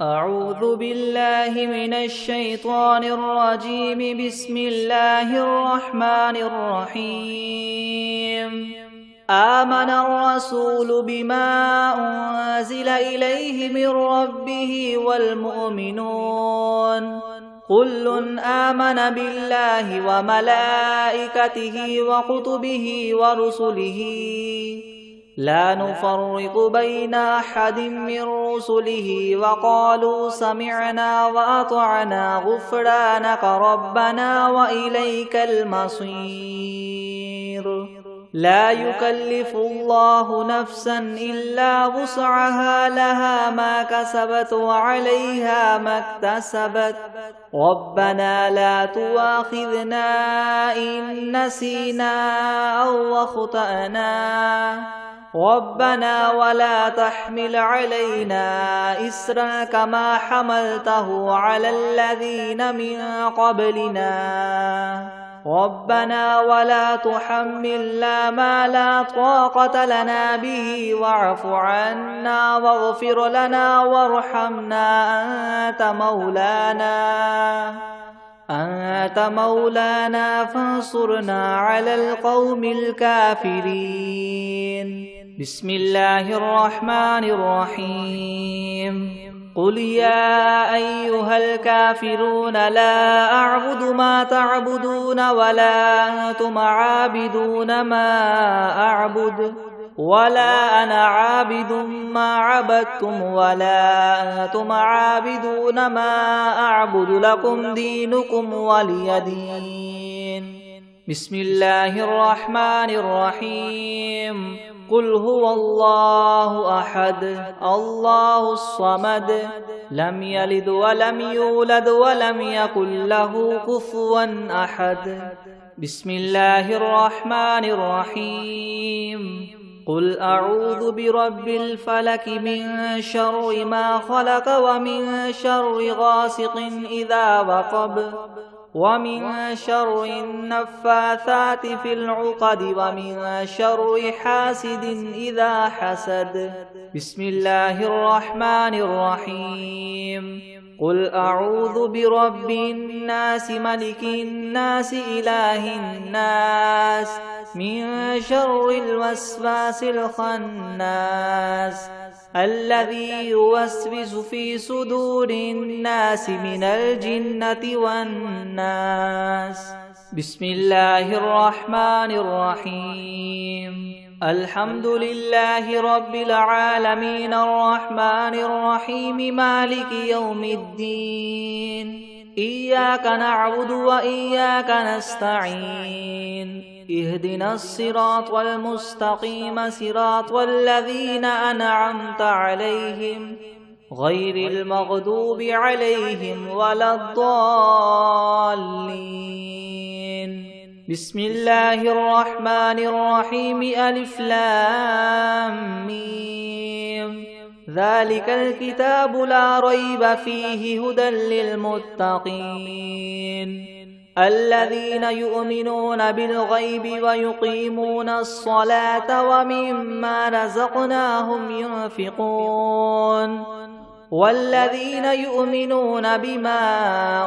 أعوذ بالله من الشيطان الرجيم. بسم الله الرحمن الرحيم. آمن الرسول بما أنزل إليه من ربه والمؤمنون كل آمن بالله وملائكته وكتبه ورسله لا نفرق بين أحد من رسله وقالوا سمعنا وأطعنا غفرانك ربنا وإليك المصير. لا يكلف الله نفسا إلا وسعها لها ما كسبت وعليها ما اكتسبت ربنا لا تؤاخذنا إن نسينا أو أخطأنا ربنا ولا تحمل علينا إسرا كما حملته على الذين من قبلنا ربنا ولا تحملنا ما لا طاقة لنا به واعف عنا واغفر لنا وارحمنا أنت مولانا فانصرنا على القوم الكافرين. بسم الله الرحمن الرحيم. قل يا أيها الكافرون لا أعبد ما تعبدون ولا أنتم عابدون ما أعبد ولا أنا عابد ما عبدتم ولا أنتم عابدون ما أعبد لكم دينكم ولي دين. بسم الله الرحمن الرحيم. قل هو الله أحد الله الصمد لم يلد ولم يولد ولم يكن له كفوا أحد. بسم الله الرحمن الرحيم. قل أعوذ برب الفلك من شر ما خلق ومن شر غاسق إذا وقب ومن شر النفاثات في العقد ومن شر حاسد إذا حسد. بسم الله الرحمن الرحيم. قل أعوذ برب الناس ملك الناس إله الناس من شر الوسواس الخناس الذي يوسوس في صدور الناس من الجنة والناس. بسم الله الرحمن الرحيم. الحمد لله رب العالمين الرحمن الرحيم مالك يوم الدين. إياك نعبد وإياك نستعين. اهدنا الصراط المستقيم صراط الذين أنعمت عليهم غير المغضوب عليهم ولا الضالين. بسم الله الرحمن الرحيم. ألف لام ميم. ذلك الكتاب لا ريب فيه هدى للمتقين الذين يؤمنون بالغيب ويقيمون الصلاة ومما رزقناهم ينفقون والذين يؤمنون بما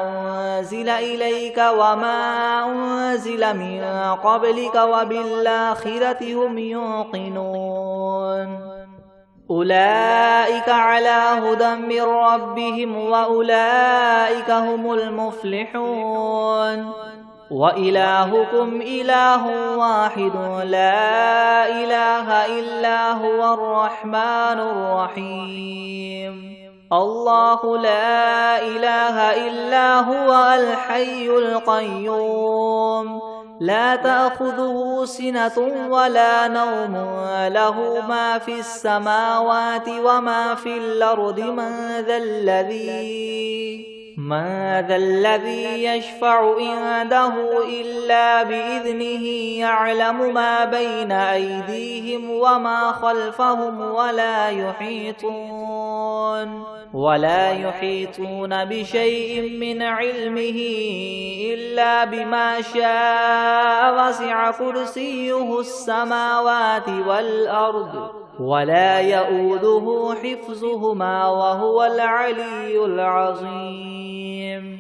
أنزل إليك وما أنزل من قبلك وبالآخرة هم يوقنون أولئك على هدى من ربهم وأولئك هم المفلحون. وإلهكم إله واحد لا إله إلا هو الرحمن الرحيم. الله لا إله إلا هو الحي القيوم لا تأخذه سنة ولا نوم له ما في السماوات وما في الأرض. من ذا الذي يشفع عنده إلا بإذنه يعلم ما بين أيديهم وما خلفهم ولا يحيطون بشيء من علمه إلا بما شاء وسع كرسيه السماوات والأرض ولا يؤوده حفظهما وهو العلي العظيم.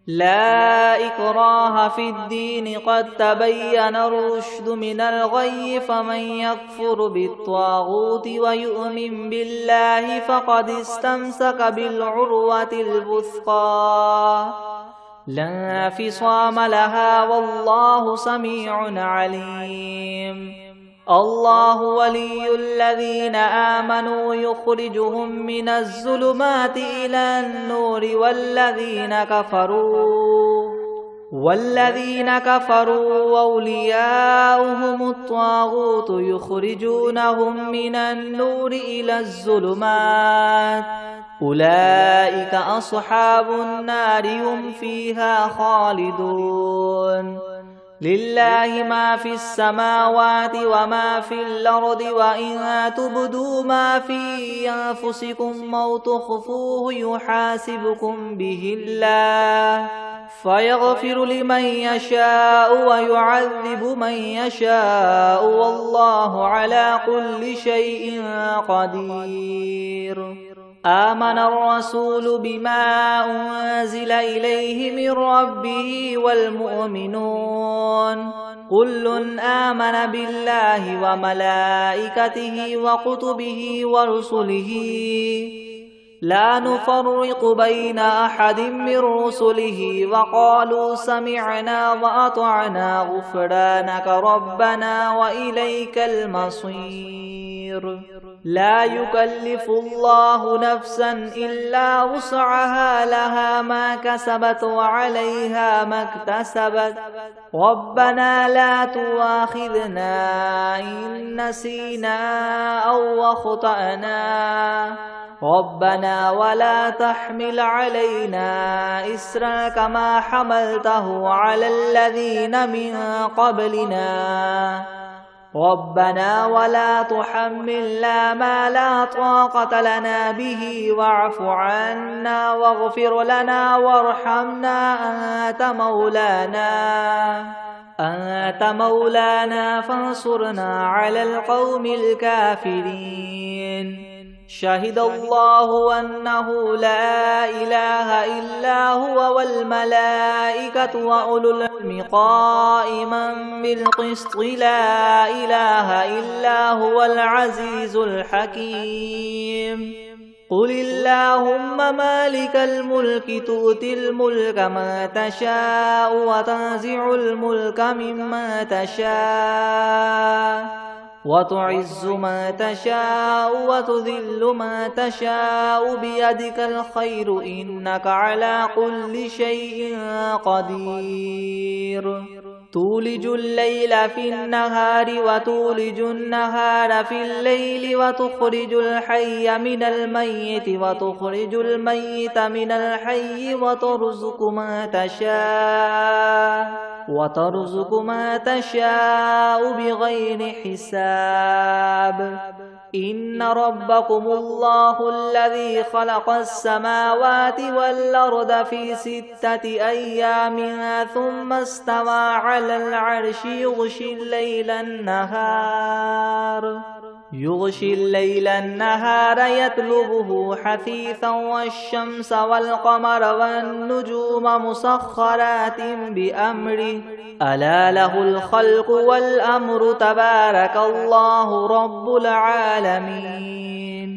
لا إكراه في الدين قد تبين الرشد من الغي فمن يكفر بالطاغوت ويؤمن بالله فقد استمسك بالعروة الوثقى لا انفصام لها والله سميع عليم. الله ولي الذين آمنوا يخرجهم من الظلمات إلى النور والذين كفروا أولياؤهم الطاغوت يخرجونهم من النور إلى الظلمات أولئك أصحاب النار هم فيها خالدون. لله ما في السماوات وما في الأرض وإن تبدوا ما في أنفسكم أو تخفوه يحاسبكم به الله فيغفر لمن يشاء ويعذب من يشاء والله على كل شيء قدير. آمن الرسول بما أنزل إليه من ربه والمؤمنون كل آمن بالله وملائكته وكتبه ورسله لا نفرق بين أحد من رسله وقالوا سمعنا وأطعنا غفرانك ربنا وإليك المصير. لا يكلف الله نفسا إلا وسعها لها ما كسبت وعليها ما اكتسبت ربنا لا تؤاخذنا إن نسينا أو أخطأنا ربنا ولا تحمل علينا إسرا كما حملته على الذين من قبلنا ربنا ولا تحملنا ما لا طاقة لنا به واعف عنا واغفر لنا وارحمنا أنت مولانا فانصرنا على القوم الكافرين. شهد الله أنه لا إله إلا هو والملائكة وأولو العلم قائما بالقسط لا إله إلا هو العزيز الحكيم. قل اللهم مالك الملك تؤتي الملك من تشاء وتنزع الملك ممن تشاء وتعز ما تشاء وتذل ما تشاء بيدك الخير إنك على كل شيء قدير. تولج الليل في النهار وتولج النهار في الليل وتخرج الحي من الميت وتخرج الميت من الحي وترزق ما تشاء بغير حساب. إن ربكم الله الذي خلق السماوات والأرض في 6 أيام ثم استوى على العرش يغشي الليل النهار يطلبه حثيثا والشمس والقمر والنجوم مسخرات بأمره ألا له الخلق والأمر تبارك الله رب العالمين.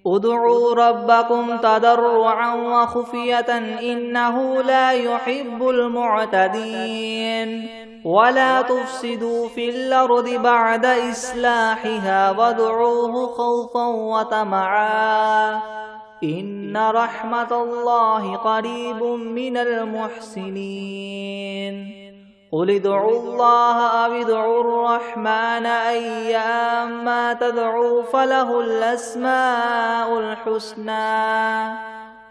ادعوا ربكم تضرعا وخفية إنه لا يحب المعتدين. ولا تفسدوا في الأرض بعد إصلاحها وادعوه خوفا وطمعا إن رحمة الله قريب من المحسنين. قل ادعوا الله أو ادعوا الرحمن أيما تدعوا فله الأسماء الحسنى.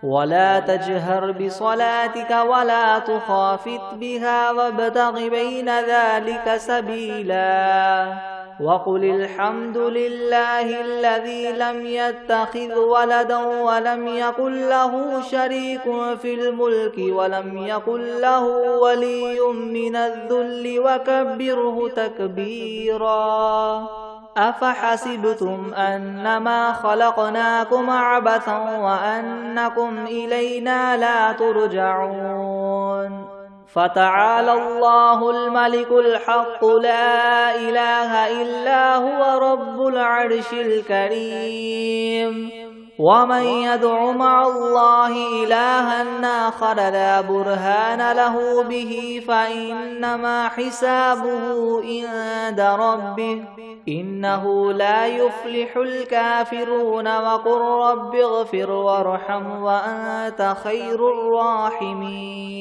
ولا تجهر بصلاتك ولا تخافت بها وابتغ بين ذلك سبيلا. وقل الحمد لله الذي لم يتخذ ولدا ولم يكن له شريك في الملك ولم يكن له ولي من الذل وكبره تكبيرا. أفحسبتم أنما خلقناكم عبثا وأنكم إلينا لا ترجعون فتعالى الله الملك الحق لا إله إلا هو رب العرش الكريم ومن يدع مع الله إلها آخر لا برهان له به فإنما حسابه عند ربه إنه لا يفلح الكافرون وقل رب اغفر وارحم وأنت خير الراحمين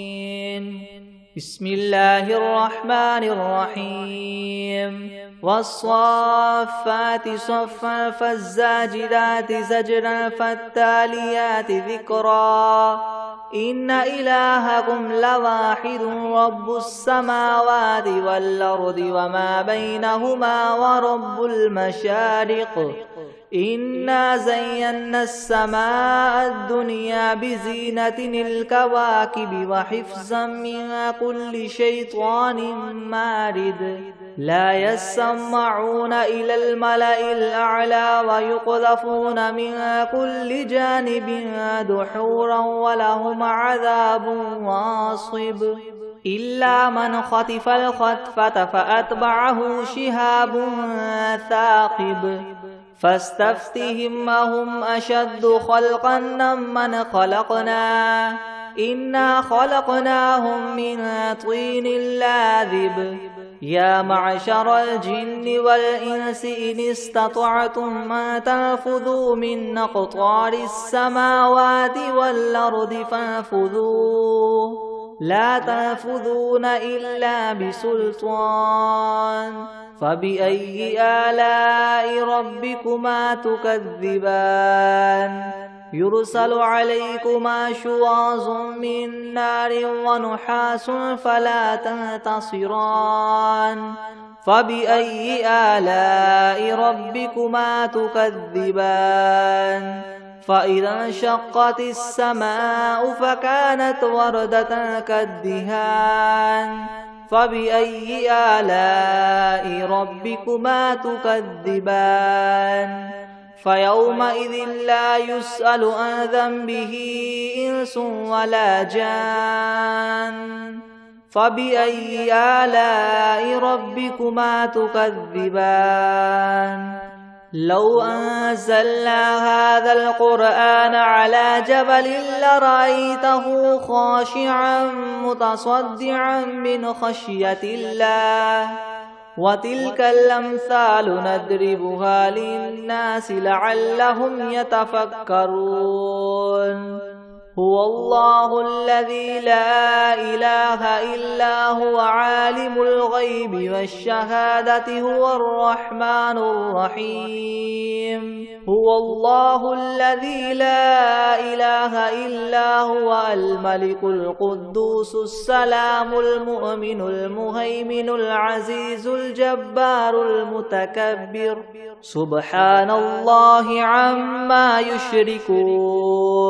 بسم الله الرحمن الرحيم والصافات صفا فالزاجرات زجرا فالتاليات ذكرا إن إلهكم لواحد رب السماوات والأرض وما بينهما ورب المشارق إنا زينا السماء الدنيا بزينة الكواكب وحفظا من كل شيطان مارد لا يسمعون إلى الملأ الأعلى ويقذفون من كل جانب دحورا ولهم عذاب واصب إلا من خطف الخطفة فأتبعه شهاب ثاقب فاستفتهم أهم أشد خلقا ممن خلقنا إنا خلقناهم من طين لاذب يا معشر الجن والإنس إن استطعتم أن تنفذوا من أقطار السماوات والأرض فانفذوا لا تنفذون إلا بسلطان فبأي آلاء ربكما تكذبان يرسل عليكما شواظ من نار ونحاس فلا تنتصران فبأي آلاء ربكما تكذبان فإذا انشقت السماء فكانت وردة كالدهان فبأي آلاء ربكما تكذبان فيومئذ لا يسأل عن ذنبه إنس ولا جان فبأي آلاء ربكما تكذبان لو أنزلنا هذا القرآن على جبل لرأيته خاشعا متصدعا من خشية الله وتلك الأمثال نضربها للناس لعلهم يتفكرون هو الله الذي لا إله إلا هو عالم الغيب والشهادة هو الرحمن الرحيم هو الله الذي لا إله إلا هو الملك القدوس السلام المؤمن المهيمن العزيز الجبار المتكبر سبحان الله عما يشركون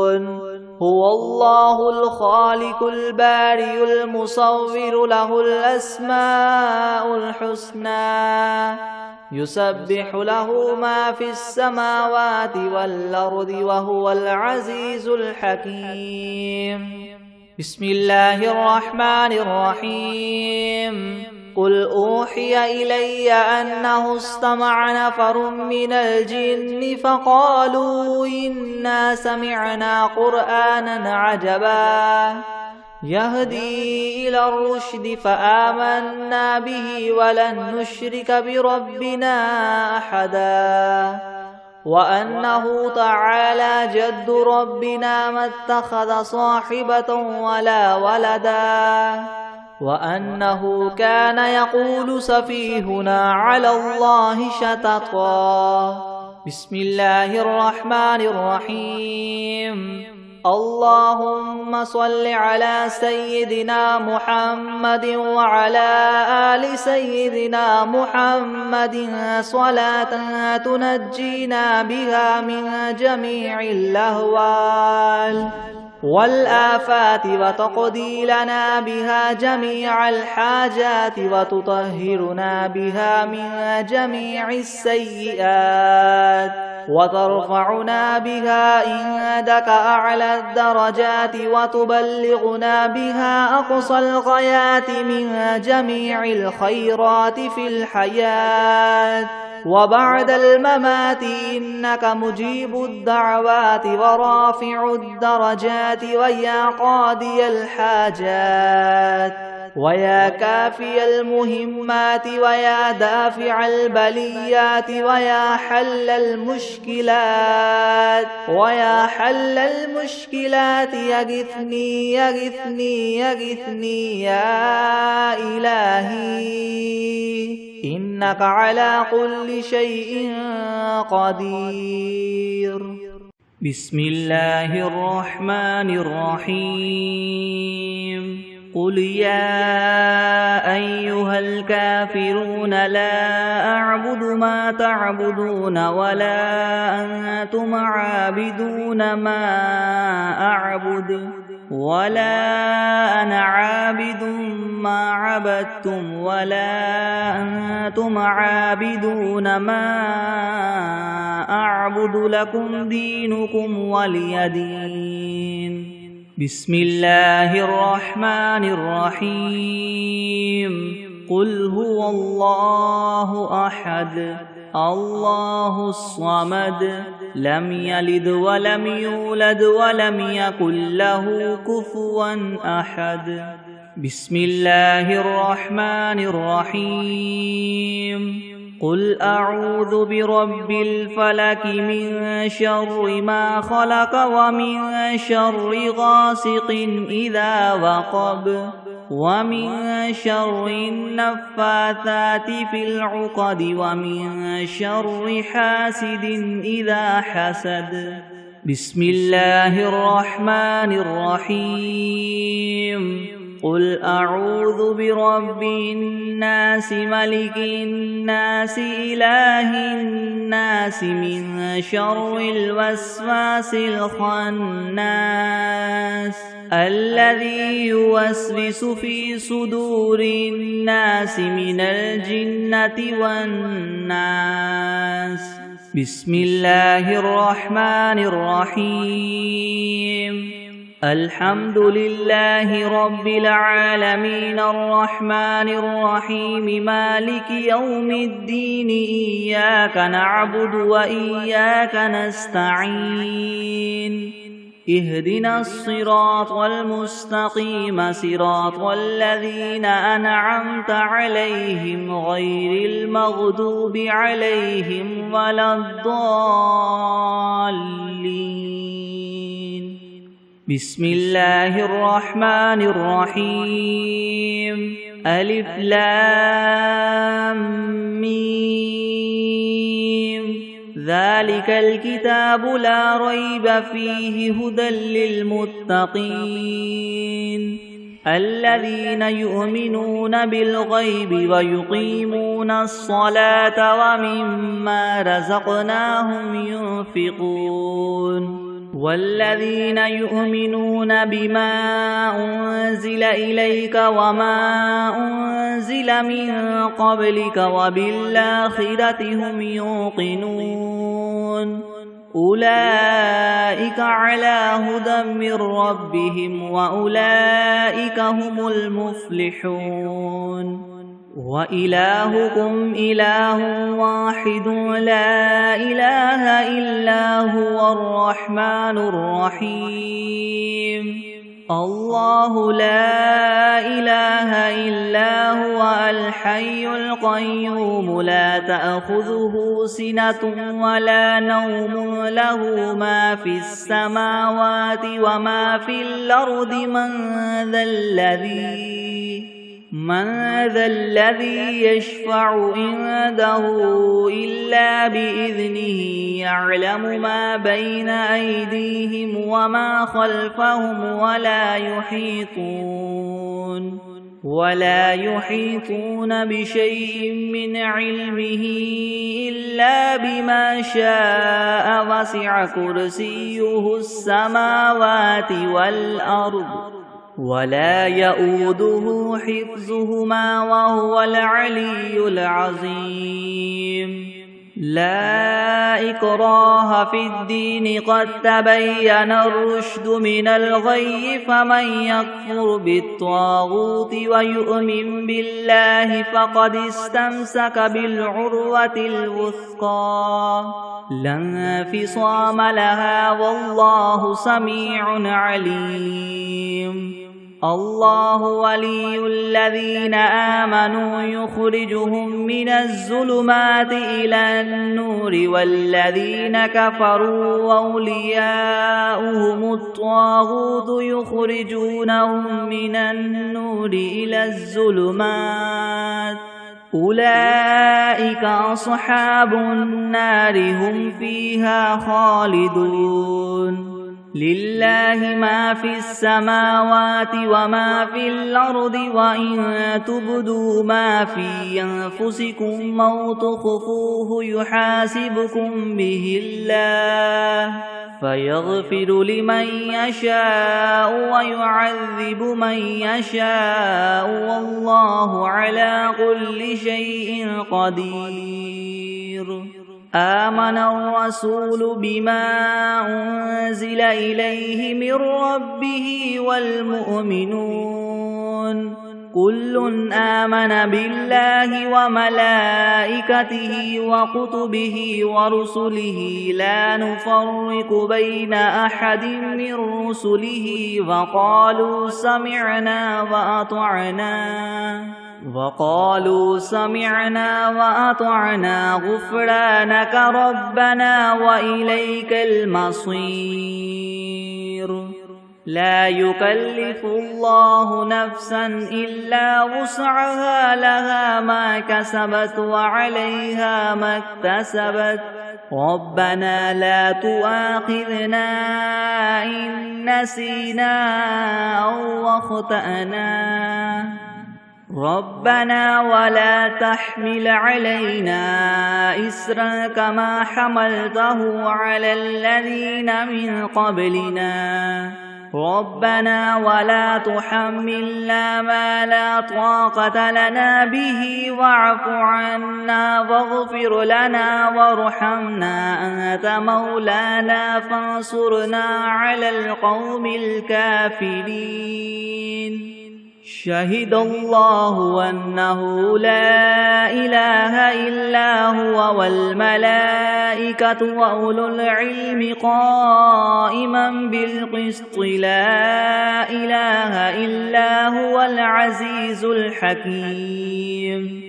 هو الله الخالق البارئ المصور له الأسماء الحسنى يسبح له ما في السماوات والأرض وهو العزيز الحكيم بسم الله الرحمن الرحيم قل أوحي إلي أنه استمع نفر من الجن فقالوا إنا سمعنا قرآنا عجبا يهدي إلى الرشد فآمنا به ولن نشرك بربنا أحدا وأنه تعالى جد ربنا ما اتخذ صاحبة ولا ولدا وأنه كان يقول سفيهنا على الله شططا بسم الله الرحمن الرحيم اللهم صل على سيدنا محمد وعلى آل سيدنا محمد صلاة تنجينا بها من جميع الأهوال والآفات وتقضي لنا بها جميع الحاجات وتطهرنا بها من جميع السيئات وترفعنا بها عندك أعلى الدرجات وتبلغنا بها أقصى الغايات من جميع الخيرات في الحياة وبعد الممات إنك مجيب الدعوات ورافع الدرجات ويا قاضي الحاجات ويا كافي المهمات ويا دافع البليات ويا حل المشكلات يغثني يغثني يغثني يا إلهي إنك على كل شيء قدير. بسم الله الرحمن الرحيم. قل يا أيها الكافرون لا أعبد ما تعبدون ولا أنتم عابدون ما أعبد ولا أنا عابد ما عبدتم ولا أنتم عابدون ما أعبد لكم دينكم ولي دين. بسم الله الرحمن الرحيم. قل هو الله أحد الله الصمد لم يلد ولم يولد ولم يكن له كفوا أحد. بسم الله الرحمن الرحيم. قل أعوذ برب الفلك من شر ما خلق ومن شر غاسق إذا وقب ومن شر النفاثات في العقد ومن شر حاسد إذا حسد. بسم الله الرحمن الرحيم. قل أعوذ برب الناس ملك الناس إله الناس من شر الوسواس الخناس الذي يوسوس في صدور الناس من الجنة والناس. بسم الله الرحمن الرحيم. الحمد لله رب العالمين الرحمن الرحيم مالك يوم الدين إياك نعبد وإياك نستعين. اهدنا الصراط المستقيم صراط الذين أنعمت عليهم غير المغضوب عليهم ولا الضالين. بسم الله الرحمن الرحيم. ألف لام ميم. ذلك الكتاب لا ريب فيه هدى للمتقين الذين يؤمنون بالغيب ويقيمون الصلاة ومما رزقناهم ينفقون والذين يؤمنون بما أنزل إليك وما أنزل من قبلك وبالآخرة هم يوقنون أولئك على هدى من ربهم وأولئك هم المفلحون. وإلهكم إله واحد لا إله إلا هو الرحمن الرحيم. الله لا إله إلا هو الحي القيوم لا تأخذه سنة ولا نوم له ما في السماوات وما في الأرض من ذا الذي يشفع عنده إلا بإذنه يعلم ما بين أيديهم وما خلفهم ولا يحيطون بشيء من علمه إلا بما شاء وسع كرسيه السماوات والأرض ولا يؤوده حفظهما وهو العلي العظيم لا إكراه في الدين قد تبين الرشد من الغي فمن يكفر بالطاغوت ويؤمن بالله فقد استمسك بالعروة الوثقى لا انفصام لها والله سميع عليم الله ولي الذين آمنوا يخرجهم من الظلمات إلى النور والذين كفروا أولياؤهم الطاغوت يخرجونهم من النور إلى الظلمات أولئك أصحاب النار هم فيها خالدون لله ما في السماوات وما في الأرض وإن تبدوا ما في أنفسكم أو تخفوه يحاسبكم به الله فيغفر لمن يشاء ويعذب من يشاء والله على كل شيء قدير آمن الرسول بما أنزل إليه من ربه والمؤمنون كل آمن بالله وملائكته وكتبه ورسله لا نفرق بين أحد من رسله وقالوا سمعنا وأطعنا غفرانك ربنا وإليك المصير لا يكلف الله نفسا إلا وسعها لها ما كسبت وعليها ما اكتسبت ربنا لا تؤاخذنا إن نسينا أو أخطأنا ربنا ولا تحمل علينا إسرا كما حملته على الذين من قبلنا ربنا ولا تحملنا ما لا طاقة لنا به واعف عنا واغفر لنا وارحمنا أنت مولانا فانصرنا على القوم الكافرين شهد الله أنه لا إله إلا هو والملائكة وأولو العلم قائما بالقسط لا إله إلا هو العزيز الحكيم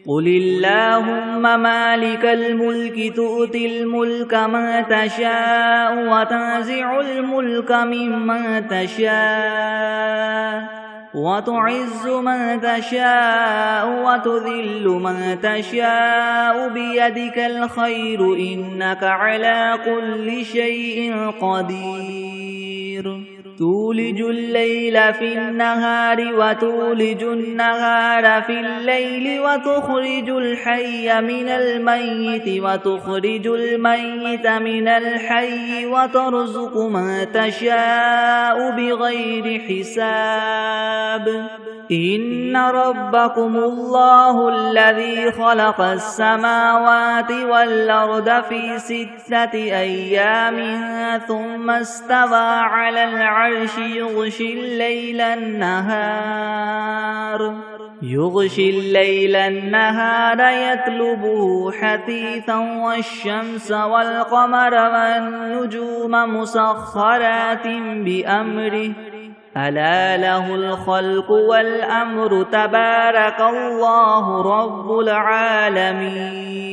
قل اللهم مالك الملك تؤتي الملك من تشاء وتنزع الملك ممن تشاء وتعز من تشاء وتذل من تشاء بيدك الخير إنك على كل شيء قدير تولج الليل في النهار وتولج النهار في الليل وتخرج الحي من الميت وتخرج الميت من الحي وترزق من تشاء بغير حساب إن ربكم الله الذي خلق السماوات والأرض في 6 أيام ثم استوى على العرش يغشي الليل النهار يطلبه حثيثا والشمس والقمر والنجوم مسخرات بأمره ألا له الخلق والأمر تبارك الله رب العالمين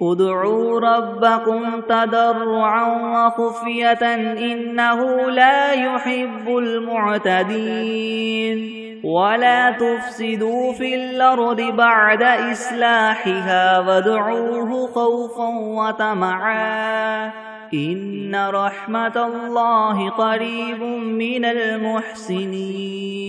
ادعوا ربكم تضرعا وخفية إنه لا يحب المعتدين ولا تفسدوا في الأرض بعد إصلاحها وادعوه خوفا وطمعا إن رحمة الله قريب من المحسنين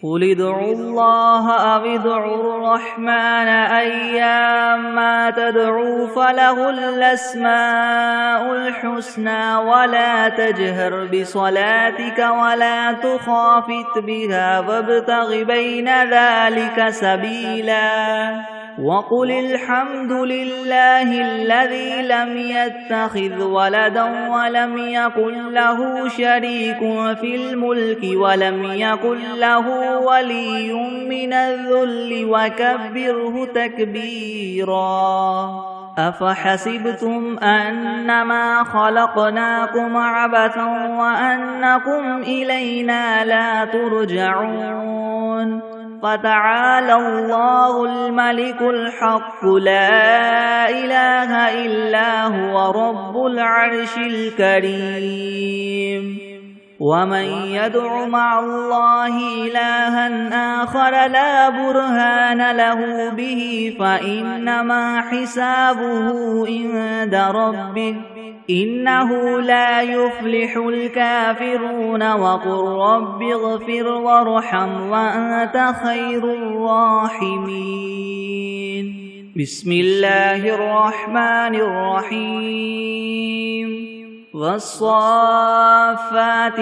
قل ادعوا الله أو ادعوا الرحمن أيما تدعوا فله الأسماء الحسنى ولا تجهر بصلاتك ولا تخافت بها وابتغ بين ذلك سبيلا وقل الحمد لله الذي لم يتخذ ولدا ولم يكن له شريك في الملك ولم يكن له ولي من الذل وكبره تكبيرا أفحسبتم أنما خلقناكم عبثا وأنكم إلينا لا ترجعون فتعالى الله الملك الحق لا إله إلا هو رب العرش الكريم ومن يدع مع الله إلها آخر لا برهان له به فإنما حسابه عند ربه إنه لا يفلح الكافرون وقل رب اغفر وارحم وأنت خير الراحمين بسم الله الرحمن الرحيم والصافات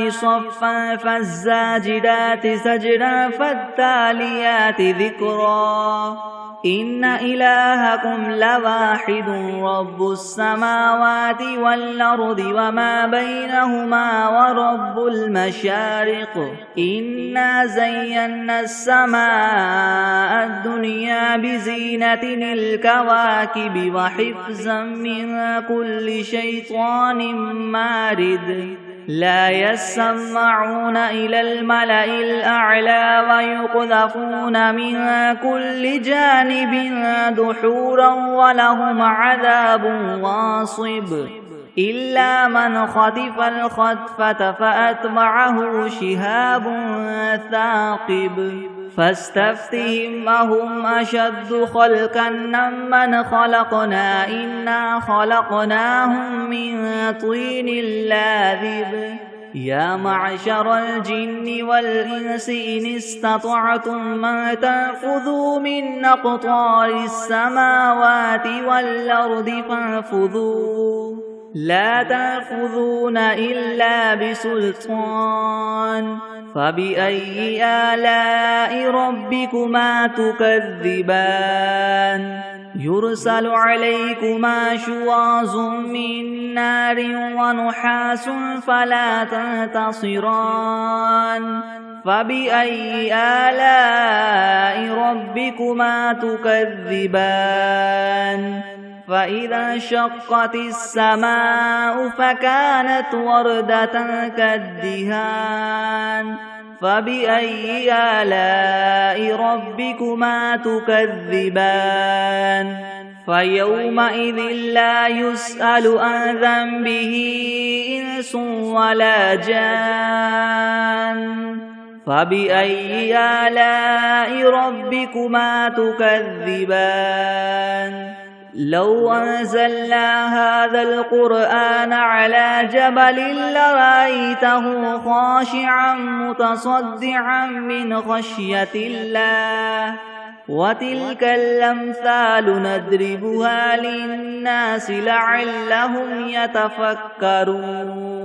صفا فالزاجرات زجرا فالتاليات ذكرا إن إلهكم لواحد رب السماوات والأرض وما بينهما ورب المشارق إنا زينا السماء الدنيا بزينة الكواكب وحفظا من كل شيطان مارد لا يسمعون إلى الملأ الأعلى ويقذفون من كل جانب دحورا ولهم عذاب واصب إلا من خطف الخطفة فأتبعه شهاب ثاقب فاستفتهم أهم أشد خلقا ممن خلقنا إنا خلقناهم من طين لاذب يا معشر الجن والإنس إن استطعتم أن تنفذوا من أقطار السماوات والأرض فانفذوا لا تنفذون إلا بسلطان فبأي آلاء ربكما تكذبان يرسل عليكما شواظ من نار ونحاس فلا تنتصران فبأي آلاء ربكما تكذبان فإذا انشقت السماء فكانت وردة كالدهان فبأي آلاء ربكما تكذبان فيومئذ لا يسأل عن ذنبه إنس ولا جان فبأي آلاء ربكما تكذبان لو أنزلنا هذا القرآن على جبل لرأيته خاشعا متصدعا من خشية الله وتلك الأمثال نضربها للناس لعلهم يتفكرون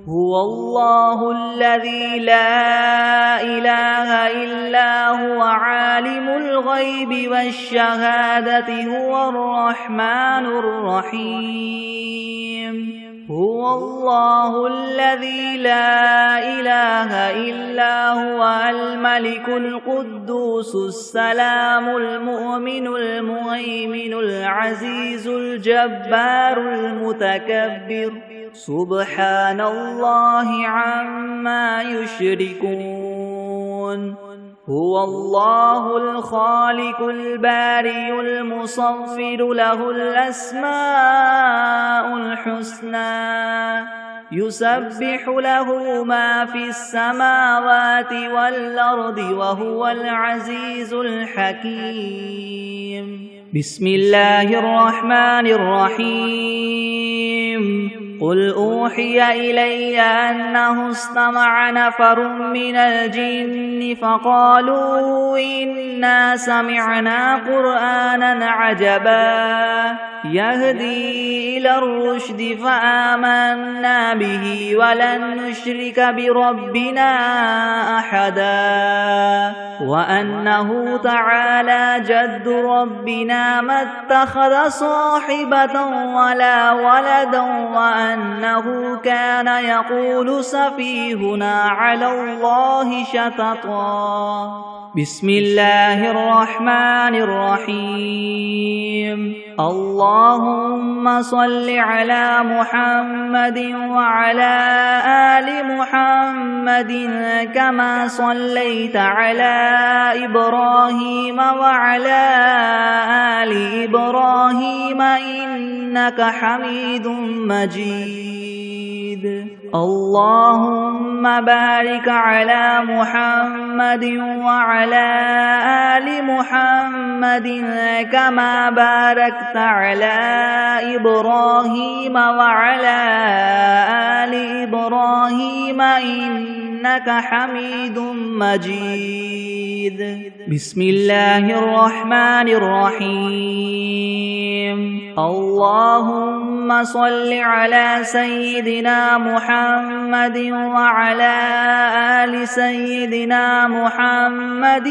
هو الله الذي لا إله إلا هو عالم الغيب والشهادة هو الرحمن الرحيم هو الله الذي لا إله إلا هو الملك القدوس السلام المؤمن المهيمن العزيز الجبار المتكبر سبحان الله عما يشركون هو الله الخالق البارئ المصور له الأسماء الحسنى يسبح له ما في السماوات والأرض وهو العزيز الحكيم بسم الله الرحمن الرحيم قل أوحي إلي أنه استمع نفر من الجن فقالوا إنا سمعنا قرآنا عجبا يهدي إلى الرشد فآمنا به ولن نشرك بربنا أحدا وأنه تعالى جد ربنا ما اتخذ صاحبة ولا ولدا وأنه كان يقول سفيهنا على الله شططا بسم الله الرحمن الرحيم اللهم صل على محمد وعلى آل محمد كما صليت على إبراهيم وعلى آل إبراهيم إنك حميد مجيد اللهم بارك على محمد وعلى آل محمد كما باركت على إبراهيم وعلى آل إبراهيم إنك حميد مجيد بسم الله الرحمن الرحيم اللهم صل على سيدنا محمد وعلى آل سيدنا محمد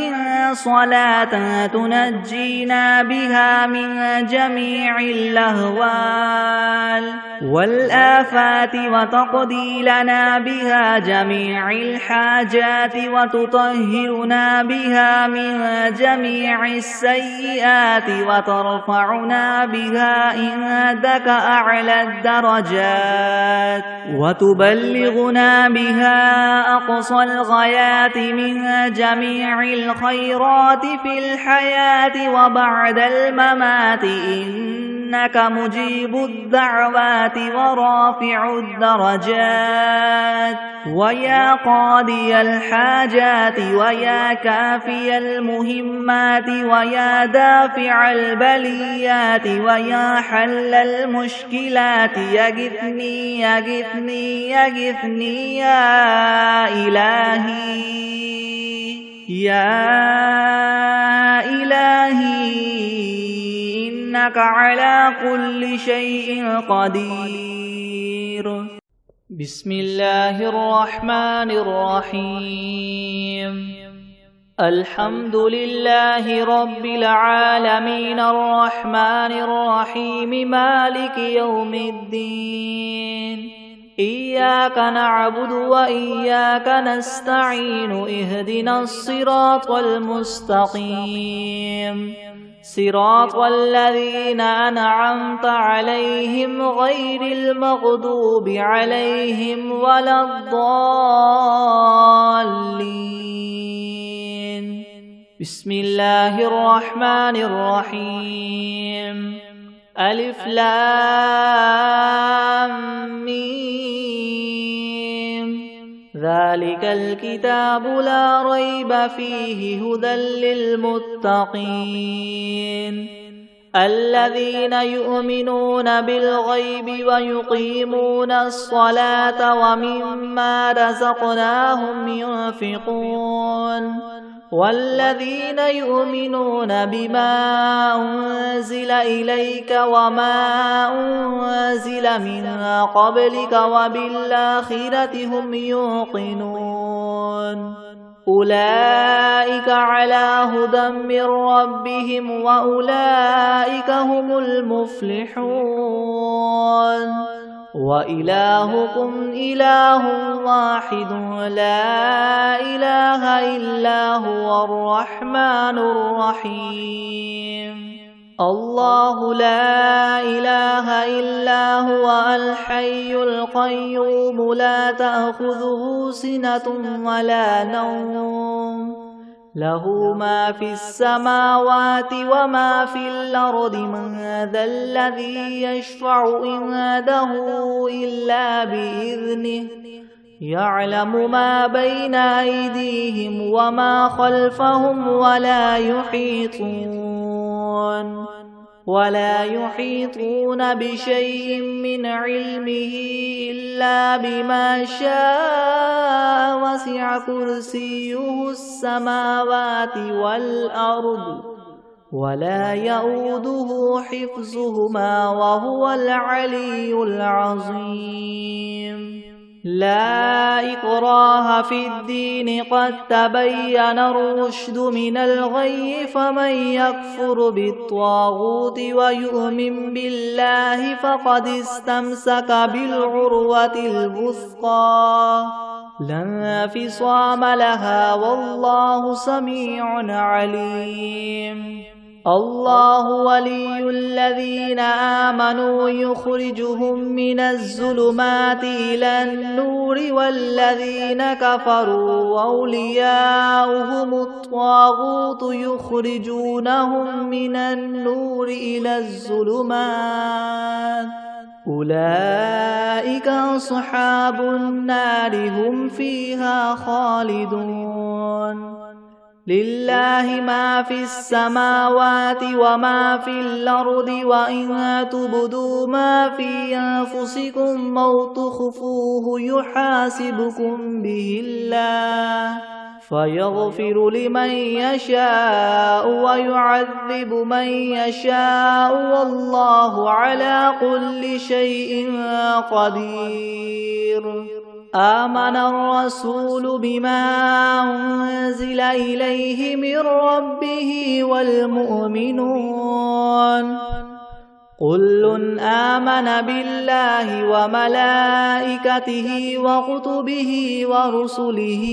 صلاة تنجينا بها من جميع الأهوال والآفات وتقضي لنا بها جميع الحاجات وتطهرنا بها من جميع السيئات وترفعنا بها عندك أعلى الدرجات وتبلغنا بها أقصى الغايات من جميع الخيرات في الحياة وبعد الممات إنك مجيب الدعوات ورافع الدرجات ويا قاضي الحاجات ويا كافي المهمات ويا دافع البليات ويا حل المشكلات يغثني يغثني يغثني يا إلهي يا إلهي إنك على كل شيء قدير بسم الله الرحمن الرحيم الحمد لله رب العالمين الرحمن الرحيم مالك يوم الدين إياك نعبد وإياك نستعين اهدنا الصراط المستقيم صراط الذين أنعمت عليهم غير المغضوب عليهم ولا الضالين بسم الله الرحمن الرحيم ألف لام ميم ذلك الكتاب لا ريب فيه هدى للمتقين الذين يؤمنون بالغيب ويقيمون الصلاة ومما رزقناهم ينفقون والذين يؤمنون بما أنزل إليك وما أنزل من قبلك وبالآخرة هم يوقنون أولئك على هدى من ربهم وأولئك هم المفلحون وإلهكم إله واحد لا إله إلا هو الرحمن الرحيم الله لا إله إلا هو الحي القيوم لا تأخذه سنة ولا نوم له ما في السماوات وما في الأرض من ذا الذي يشفع عنده إلا بإذنه يعلم ما بين أيديهم وما خلفهم ولا يحيطون ولا يحيطون بشيء من علمه إلا بما شاء وسع كرسيه السماوات والأرض ولا يؤوده حفظهما وهو العلي العظيم لا إكراه في الدين قد تبين الرشد من الغي فمن يكفر بالطاغوت ويؤمن بالله فقد استمسك بالعروة الوثقى لا انفصام لها والله سميع عليم الله ولي الذين آمنوا يخرجهم من الظلمات إلى النور والذين كفروا أولياؤهم الطاغوت يخرجونهم من النور إلى الظلمات أولئك أصحاب النار هم فيها خالدون لله ما في السماوات وما في الأرض وإن تبدوا ما في أنفسكم أو تخفوه يحاسبكم به الله فيغفر لمن يشاء ويعذب من يشاء والله على كل شيء قدير آمن الرسول بما أنزل إليه من ربه والمؤمنون كل آمن بالله وملائكته وكتبه ورسله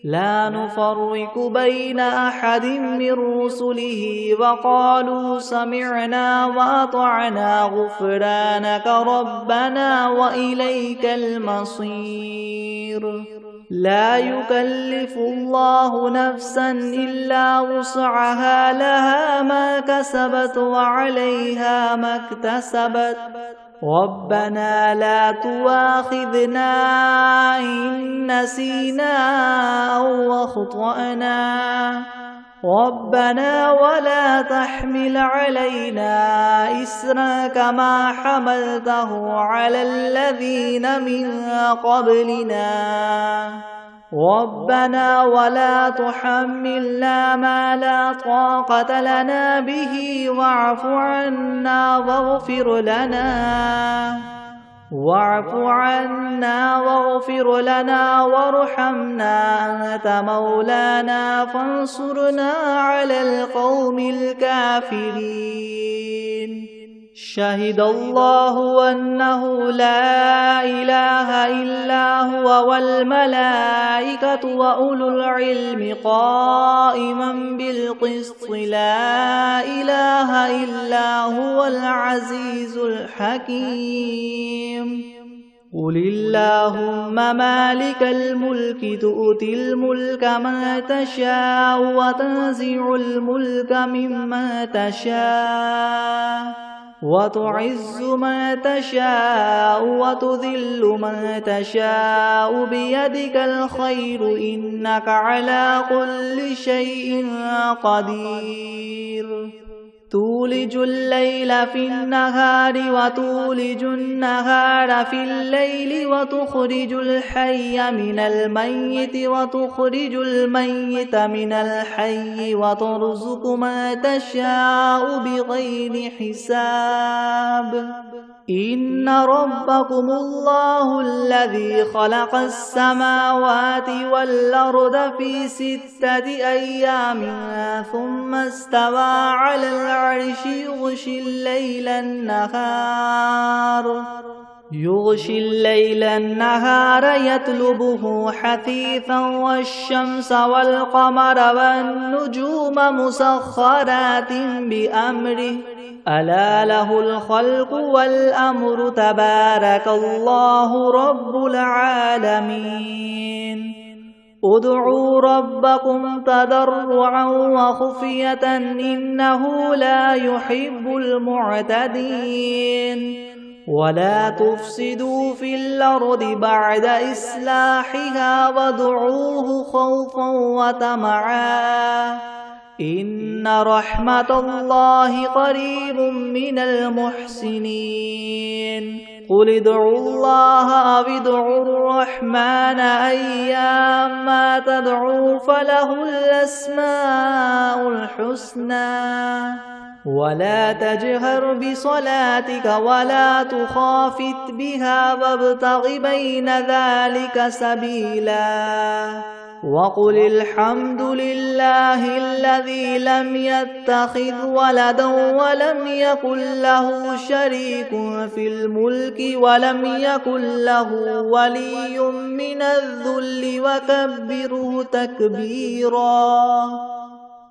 لا نفرق بين أحد من رسله وقالوا سمعنا وأطعنا غفرانك ربنا وإليك المصير لا يكلف الله نفسا إلا وسعها لها ما كسبت وعليها ما اكتسبت ربنا لا تواخذنا إن نسينا أو أخطأنا ربنا ولا تحمل علينا إسرا كما حملته على الذين من قبلنا ربنا ولا تحملنا ما لا طاقة لنا به واعف عنا واغفر لنا وارحمنا أنت مولانا فانصرنا على القوم الكافرين شهد الله أنه لا إله إلا هو والملائكة وأولو العلم قائما بالقسط لا إله إلا هو العزيز الحكيم قل اللهم مالك الملك تؤتي الملك من تشاء وتنزع الملك ممن تشاء وتعز من تشاء وتذل من تشاء بيدك الخير إنك على كل شيء قدير تولج الليل في النهار وتولج النهار في الليل وتخرج الحي من الميت وتخرج الميت من الحي وترزق من تشاء بغير حساب إن ربكم الله الذي خلق السماوات والأرض في 6 أيام ثم استوى على العرش يغشي الليل النهار يطلبه حثيثا والشمس والقمر والنجوم مسخرات بأمره ألا له الخلق والأمر تبارك الله رب العالمين ادعوا ربكم تضرعا وخفية إنه لا يحب المعتدين ولا تفسدوا في الأرض بعد إصلاحها وادعوه خوفا وطمعا إن رحمة الله قريب من المحسنين قل ادعوا الله أو ادعوا الرحمن أيما تدعوا فله الأسماء الحسنى ولا تجهر بصلاتك ولا تخافت بها وابتغ بين ذلك سبيلا وقل الحمد لله الذي لم يتخذ ولدا ولم يكن له شريك في الملك ولم يكن له ولي من الذل وكبره تكبيرا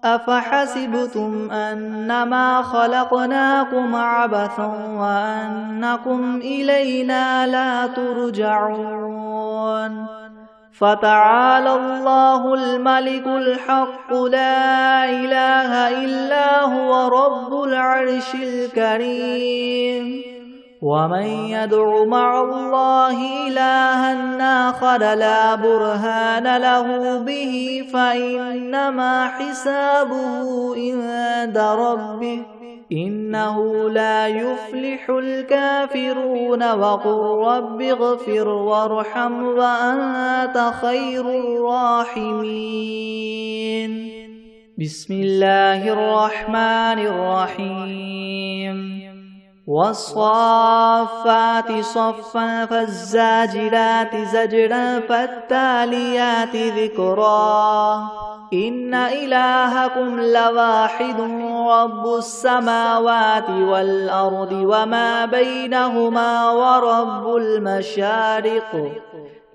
أفحسبتم أنما خلقناكم عبثا وأنكم إلينا لا ترجعون فتعالى الله الملك الحق لا إله إلا هو رب العرش الكريم ومن يدع مع الله إلها آخر لا برهان له به فإنما حسابه عند ربه إنه لا يفلح الكافرون وقل رب اغفر وارحم وأنت خير الراحمين بسم الله الرحمن الرحيم والصافات صفا فالزاجرات زجرا فالتاليات ذكرا إن إلهكم لواحد رب السماوات والأرض وما بينهما ورب المشارق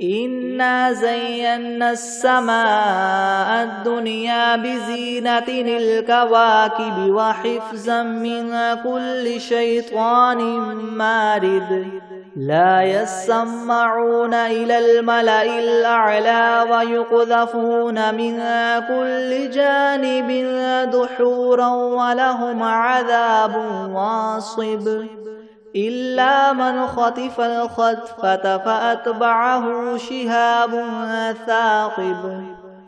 إنا زينا السماء الدنيا بزينة الكواكب وحفظا من كل شيطان مارد لا يسمعون إلى الملأ الأعلى ويقذفون من كل جانب دحورا ولهم عذاب واصب إلا من خطف الخطفة فأتبعه شهاب ثاقب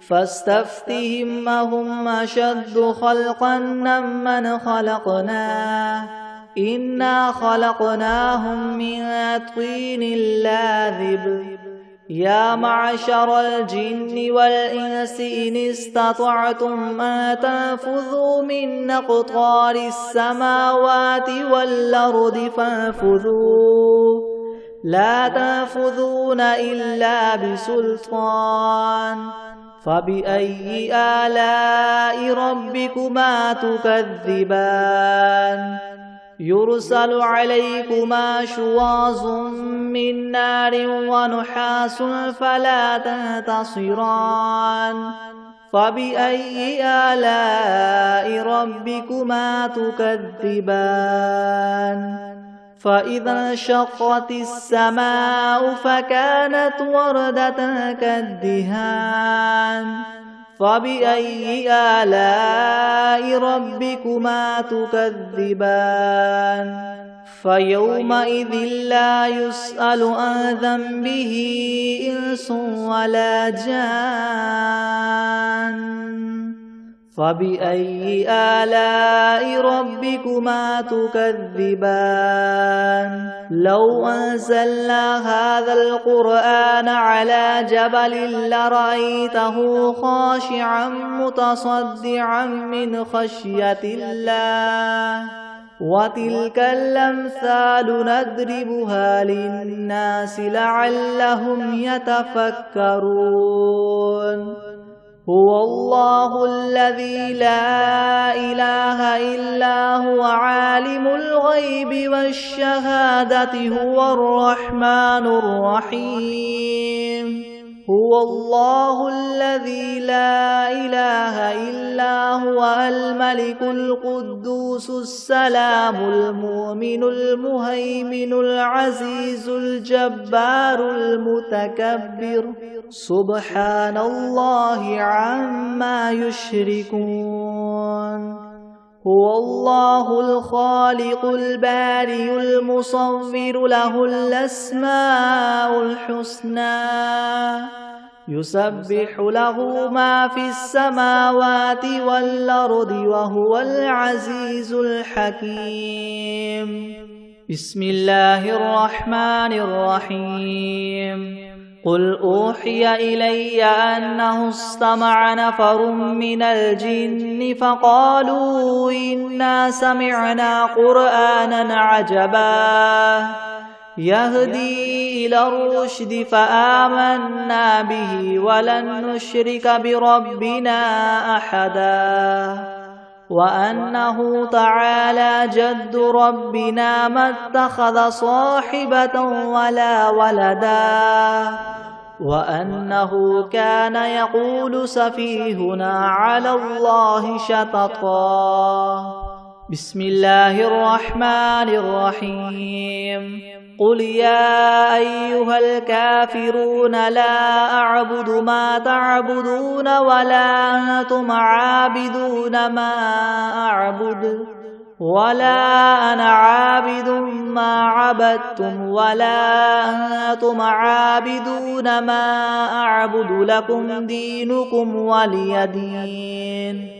فاستفتهم أهم أشد خلقا ممن خلقنا إنا خلقناهم من طين لاذب يا معشر الجن والإنس إن استطعتم أن تنفذوا من أقطار السماوات والأرض فانفذوا لا تنفذون إلا بسلطان فبأي آلاء ربكما تكذبان يرسل عليكما شواظ من نار ونحاس فلا تنتصران فبأي آلاء ربكما تكذبان فإذا انشقت السماء فكانت وردة كالدهان فبأي آلاء ربكما تكذبان فيومئذ لا يسأل عن ذنبه إنس ولا جان فبأي آلاء ربكما تكذبان لو أنزلنا هذا القرآن على جبل لرأيته خاشعا متصدعا من خشية الله وتلك الأمثال نضربها للناس لعلهم يتفكرون هو الله الذي لا إله إلا هو عالم الغيب والشهادة هو الرحمن الرحيم هو الله الذي لا إله إلا هو الملك القدوس السلام المؤمن المهيمن العزيز الجبار المتكبر سبحان الله عما يشركون هو الله الخالق البارئ المصور له الأسماء الحسنى يسبح له ما في السماوات والأرض وهو العزيز الحكيم. بسم الله الرحمن الرحيم. قل أوحي إلي أنه استمع نفر من الجن فقالوا إنا سمعنا قرآنا عجبا يهدي إلى الرشد فآمنا به ولن نشرك بربنا أحدا وأنه تعالى جد ربنا ما اتخذ صاحبة ولا ولدا وأنه كان يقول سفيهنا على الله شططا. بسم الله الرحمن الرحيم. قل يا أيها الكافرون لا أعبد ما تعبدون ولا أنتم عابدون ما أعبد ولا أنا عابد ما عبدتم ولا أنتم عابدون ما أعبد لكم دينكم ولي دين.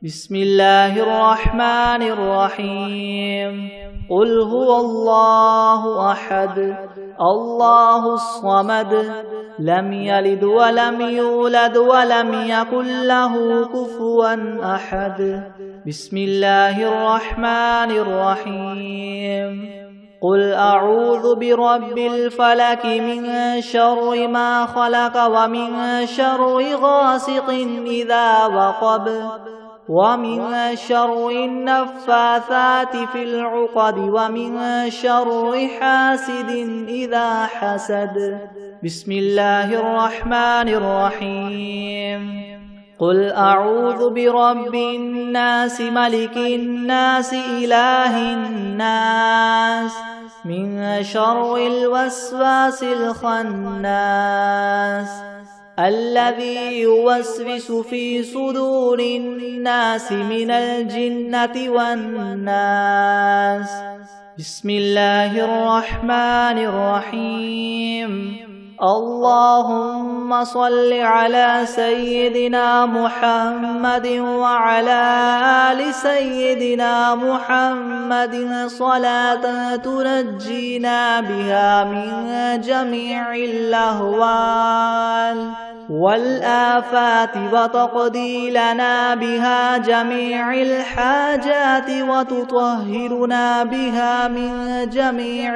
بسم الله الرحمن الرحيم. قل هو الله أحد الله الصمد لم يلد ولم يولد ولم يكن له كفوا أحد. بسم الله الرحمن الرحيم. قل أعوذ برب الفلك من شر ما خلق ومن شر غاسق إذا وقب ومن شر النفاثات في العقد ومن شر حاسد إذا حسد. بسم الله الرحمن الرحيم. قل أعوذ برب الناس ملك الناس إله الناس من شر الوسواس الخناس الذي يوسوس في صدور الناس من الجنة والناس. بسم الله الرحمن الرحيم. اللهم صل على سيدنا محمد وعلى آل سيدنا محمد صلاة تنجينا بها من جميع الأهوال والآفات وتقضي لنا بها جميع الحاجات وتطهرنا بها من جميع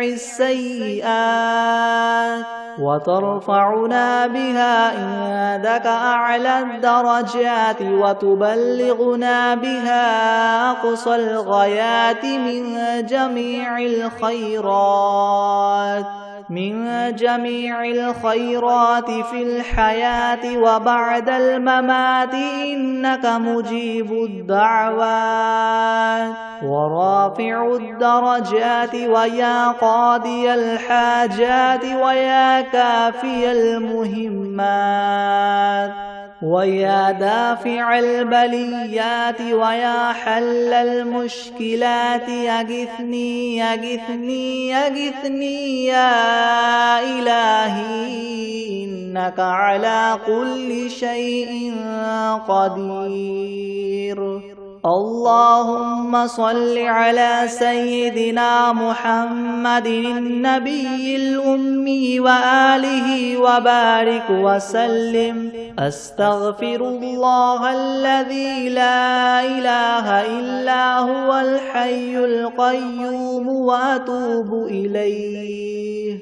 السيئات وترفعنا بها عندك أعلى الدرجات وتبلغنا بها أقصى الغايات من جميع الخيرات في الحياة وبعد الممات إنك مجيب الدعوات ورافع الدرجات ويا قاضي الحاجات ويا كافي المهمات ويا دافع البليات ويا حل المشكلات يغثني يغثني يغثني يا إلهي إنك على كل شيء قدير. اللهم صل على سيدنا محمد النبي الأمي وآله وبارك وسلم. أستغفر الله الذي لا إله إلا هو الحي القيوم وأتوب إليه.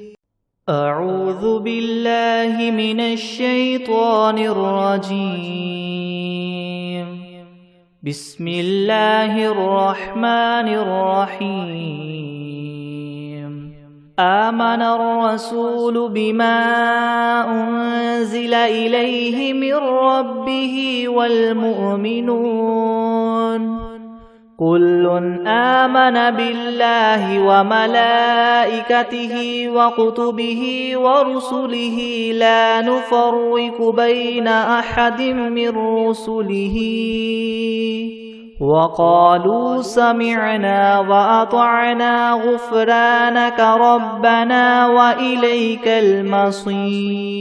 أعوذ بالله من الشيطان الرجيم. بسم الله الرحمن الرحيم. آمن الرسول بما أنزل إليه من ربه والمؤمنون كل آمن بالله وملائكته وكتبه ورسله لا نفرق بين أحد من رسله وقالوا سمعنا وأطعنا غفرانك ربنا وإليك المصير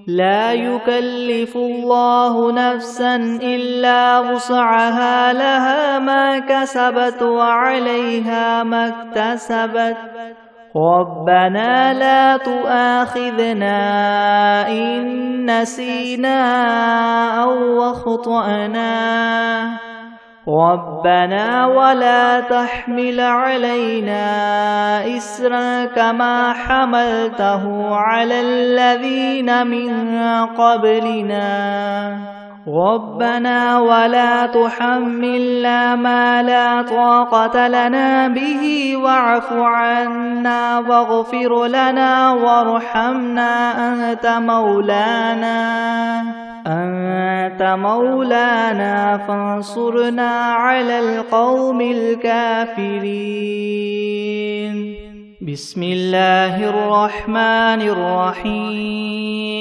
لا يكلف الله نفسا إلا وسعها لها ما كسبت وعليها ما اكتسبت ربنا لا تؤاخذنا إن نسينا أو أخطأنا ربنا ولا تحمل علينا إسرا كما حملته على الذين من قبلنا ربنا ولا تحملنا ما لا طاقة لنا به واعف عنا واغفر لنا وارحمنا أنت مولانا فانصرنا على القوم الكافرين بسم الله الرحمن الرحيم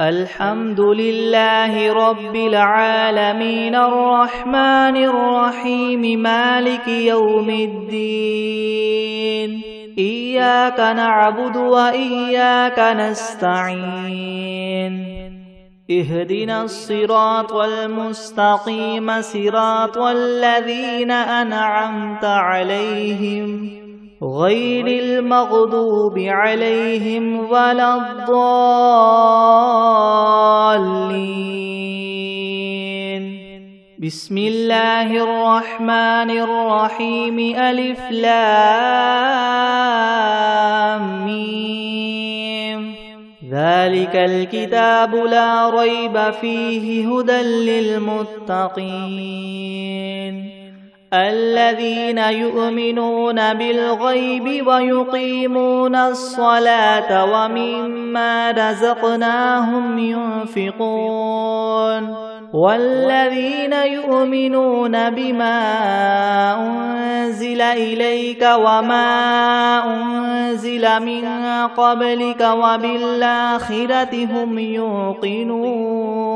الحمد لله رب العالمين الرحمن الرحيم مالك يوم الدين إياك نعبد وإياك نستعين اهدنا الصراط المستقيم صراط الذين أنعمت عليهم غير المغضوب عليهم ولا الضالين بسم الله الرحمن الرحيم ألف لام ميم ذلك الكتاب لا ريب فيه هدى للمتقين الذين يؤمنون بالغيب ويقيمون الصلاة ومما رزقناهم ينفقون والذين يؤمنون بما أنزل إليك وما أنزل من قبلك وبالآخرة هم يوقنون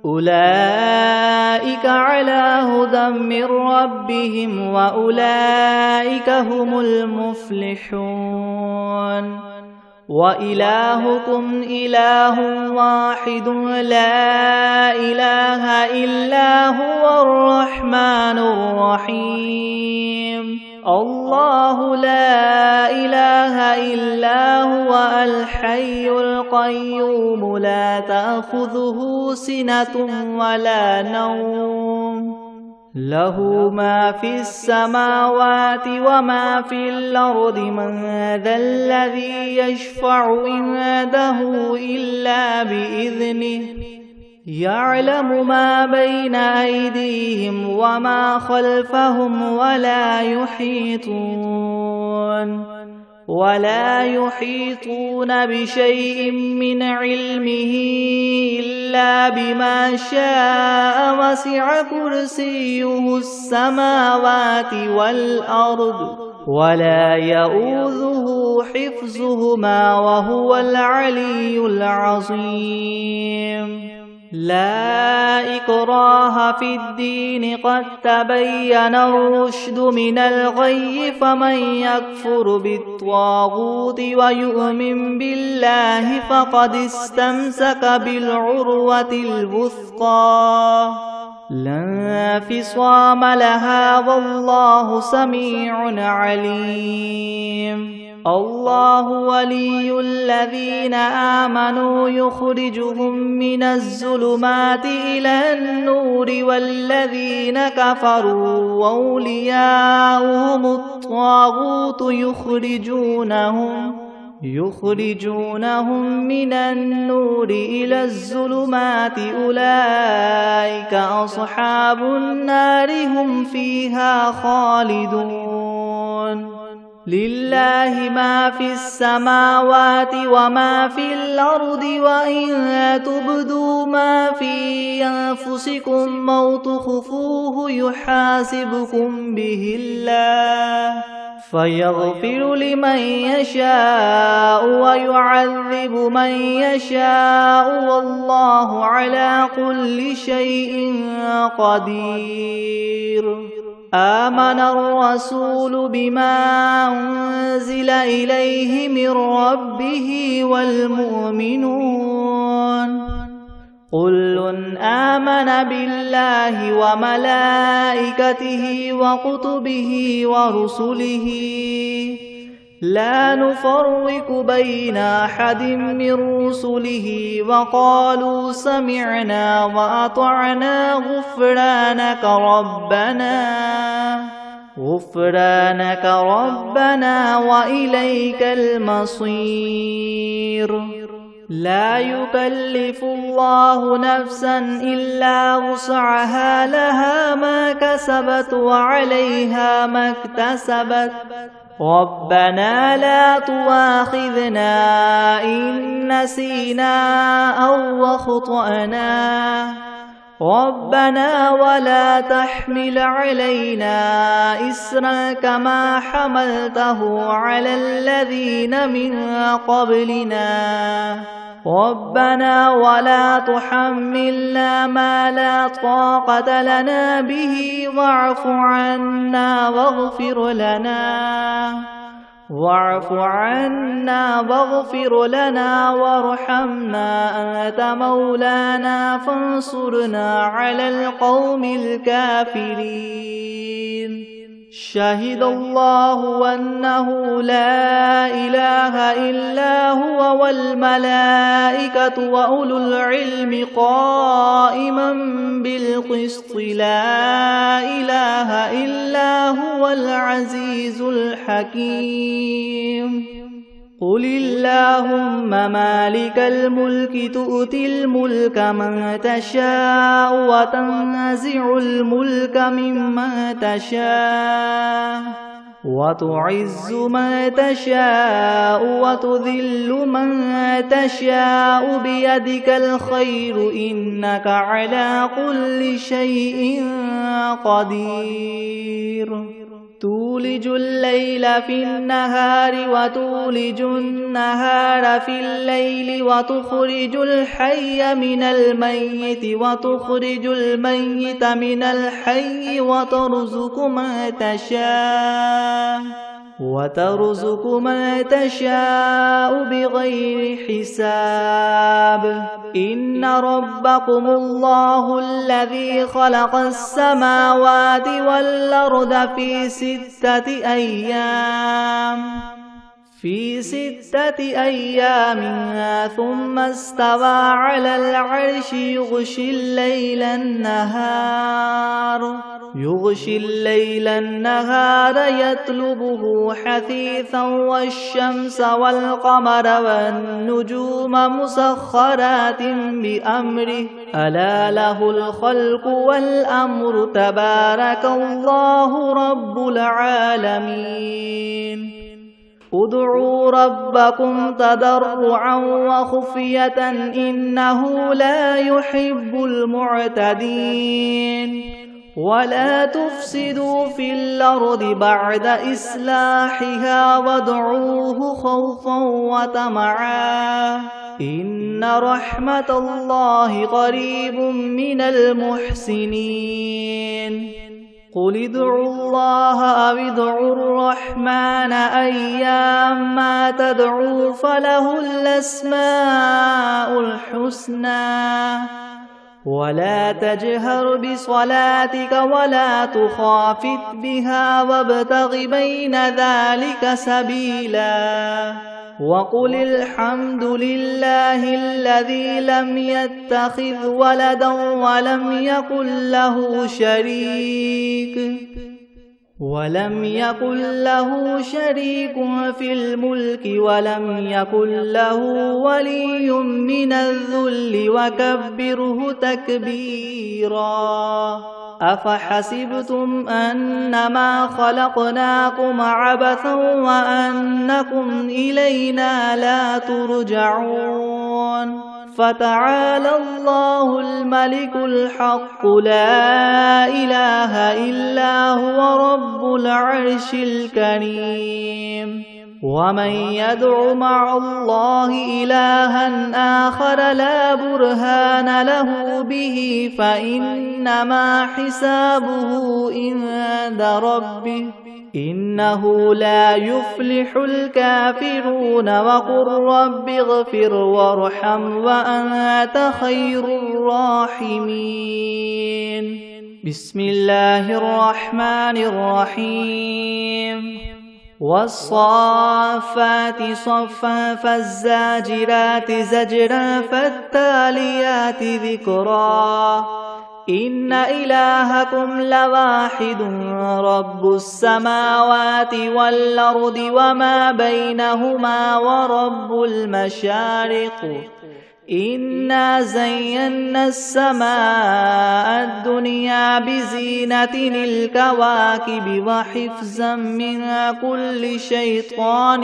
أولئك على هدى من ربهم وأولئك هم المفلحون وإلهكم إله واحد لا إله إلا هو الرحمن الرحيم الله لا إله إلا هو الحي القيوم لا تأخذه سنة ولا نوم له ما في السماوات وما في الأرض من ذا الذي يشفع عنده إلا بإذنه يعلم ما بين أيديهم وما خلفهم ولا يحيطون بشيء من علمه إلا بما شاء وسع كرسيه السماوات والأرض ولا يؤوده حفظهما وهو العلي العظيم لا إكراه في الدين قد تبين الرشد من الغي فمن يكفر بالطاغوت ويؤمن بالله فقد استمسك بالعروة الوثقى لا انفصام لها والله سميع عليم الله ولي الذين آمنوا يخرجهم من الظلمات إلى النور والذين كفروا وأولياؤهم الطاغوت يخرجونهم من النور إلى الظلمات أولئك أصحاب النار هم فيها خالدون لله ما في السماوات وما في الأرض وإن تبدوا ما في أنفسكم أو تخفوه يحاسبكم به الله فيغفر لمن يشاء ويعذب من يشاء والله على كل شيء قدير. آمن الرسول بما أنزل إليه من ربه والمؤمنون كل آمن بالله وملائكته وكتبه ورسله لا نفرق بين أحد من رسله وقالوا سمعنا وأطعنا غفرانك ربنا وإليك المصير. لا يكلف الله نفسا إلا وسعها لها ما كسبت وعليها ما اكتسبت ربنا لا تؤاخذنا إن نسينا أو أخطأنا ربنا ولا تحمل علينا إصرا كما حملته على الذين من قبلنا ربنا ولا تحملنا ما لا طاقة لنا به واعف عنا واغفر لنا وارحمنا أنت مولانا فانصرنا على القوم الكافرين. شهد الله أنه لا إله إلا هو والملائكة وأولو العلم قائما بالقسط لا إله إلا هو العزيز الحكيم. قل اللهم مالك الملك تؤتي الملك من تشاء وتنزع الملك ممن تشاء وتعز من تشاء وتذل من تشاء بيدك الخير إنك على كل شيء قدير. تولج الليل في النهار وتولج النهار في الليل وتخرج الحي من الميت وتخرج الميت من الحي وترزق من تشاء بغير حساب. إن ربكم الله الذي خلق السماوات والأرض في 6 أيام ثم استوى على العرش يغشي الليل النهار يطلبه حثيثا والشمس والقمر والنجوم مسخرات بأمره ألا له الخلق والأمر تبارك الله رب العالمين. ادعوا ربكم تضرعا وخفية إنه لا يحب المعتدين. ولا تفسدوا في الأرض بعد إصلاحها وادعوه خوفا وطمعا إن رحمة الله قريب من المحسنين. قل ادعوا الله أو ادعوا الرحمن أيما تدعوا فله الأسماء الحسنى. ولا تجهر بصلاتك ولا تخافت بها وابتغ بين ذلك سبيلا. وقل الحمد لله الذي لم يتخذ ولدا ولم يكن له شريك في الملك ولم يكن له ولي من الذل وكبره تكبيرا. أفحسبتم أنما خلقناكم عبثا وأنكم إلينا لا ترجعون فتعالى الله الملك الحق لا إله إلا هو رب العرش الكريم ومن يدع مع الله إلها آخر لا برهان له به فإنما حسابه عند ربه إنه لا يفلح الكافرون وقل رب اغفر وارحم وأنت خير الراحمين بسم الله الرحمن الرحيم والصافات صفا فالزاجرات زجرا فالتاليات ذكرا إن إلهكم لواحد رب السماوات والأرض وما بينهما ورب المشارق إنا زينا السماء الدنيا بزينة الكواكب وحفظا من كل شيطان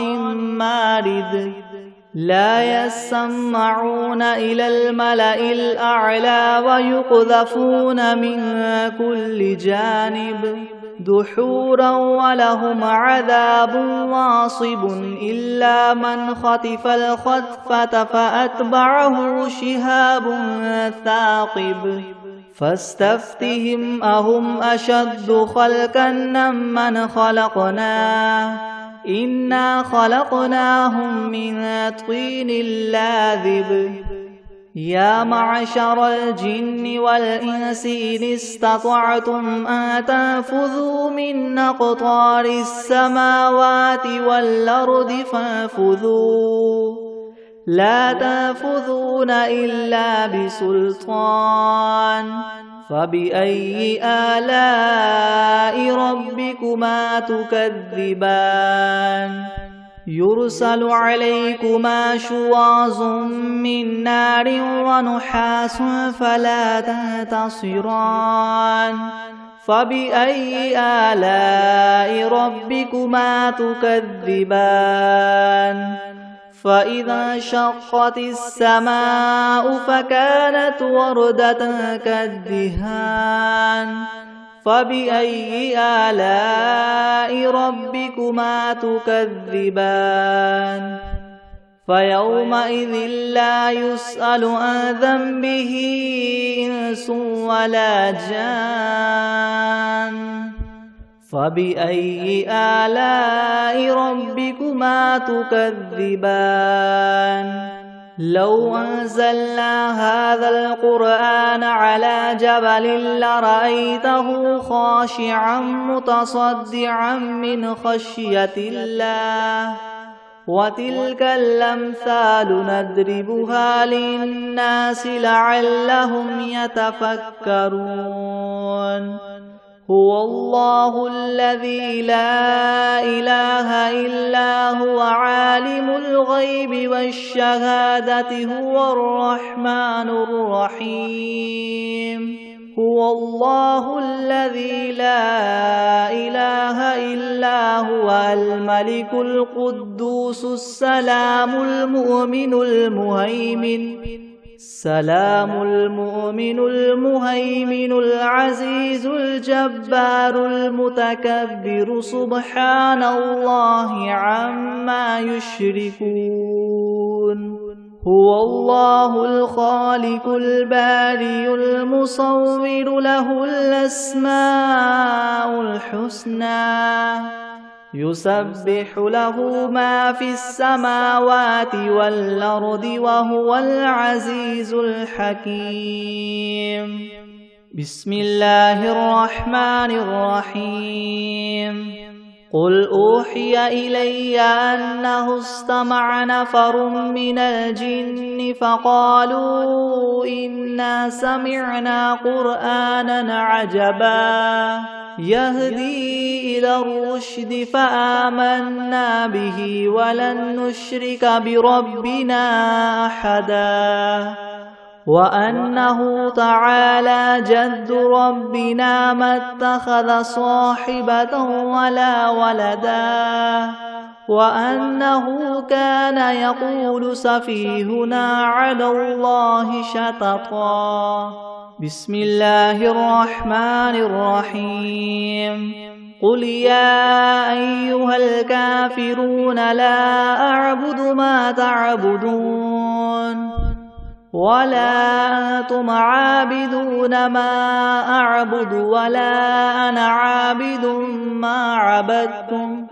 مارد لا يسمعون إلى الملأ الأعلى ويقذفون من كل جانب دحورا ولهم عذاب واصب إلا من خطف الخطفة فأتبعه شهاب ثاقب فاستفتهم أهم أشد خلقا ممن خلقنا إنا خلقناهم من طين لاذب يا معشر الجن والإنس إن استطعتم أن تنفذوا من أقطار السماوات والأرض فانفذوا لا تنفذون إلا بسلطان فبأي آلاء ربكما تكذبان يرسل عليكما شواظ من نار ونحاس فلا تنتصران فبأي آلاء ربكما تكذبان فإذا انشقت السماء فكانت وردة كالدهان فبأي آلاء ربكما تكذبان فيومئذ لا يسأل عن ذنبه إنس ولا جان فبأي آلاء ربكما تكذبان لو أنزلنا هذا القرآن على جبل لرأيته خاشعا متصدعا من خشية الله وتلك الأمثال نضربها للناس لعلهم يتفكرون هو الله الذي لا إله إلا هو عالم الغيب والشهادة هو الرحمن الرحيم هو الله الذي لا إله إلا هو الملك القدوس السلام المؤمن المهيمن العزيز الجبار المتكبر سبحان الله عما يشركون هو الله الخالق البارئ المصور له الأسماء الحسنى يسبح له ما في السماوات والأرض وهو العزيز الحكيم بسم الله الرحمن الرحيم قل أوحي إلي أنه استمع نفر من الجن فقالوا إنا سمعنا قرآنا عجبا يهدي إلى الرشد فآمنا به ولن نشرك بربنا أحدا وأنه تعالى جد ربنا ما اتخذ صاحبة ولا ولدا وأنه كان يقول سفيهنا على الله شططا. بسم الله الرحمن الرحيم. قل يا أيها الكافرون لا أعبد ما تعبدون ولا أنتم عابدون ما أعبد ولا أنا عابد ما عبدتم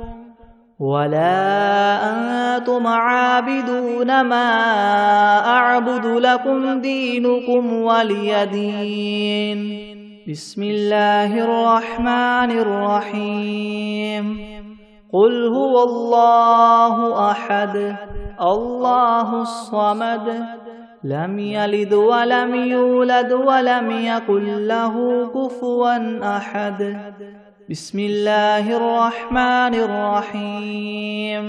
ولا أنتم عابدون ما أعبد لكم دينكم ولي دين. بسم الله الرحمن الرحيم. قل هو الله أحد الله الصمد لم يلد ولم يولد ولم يكن له كفوا أحد. بسم الله الرحمن الرحيم.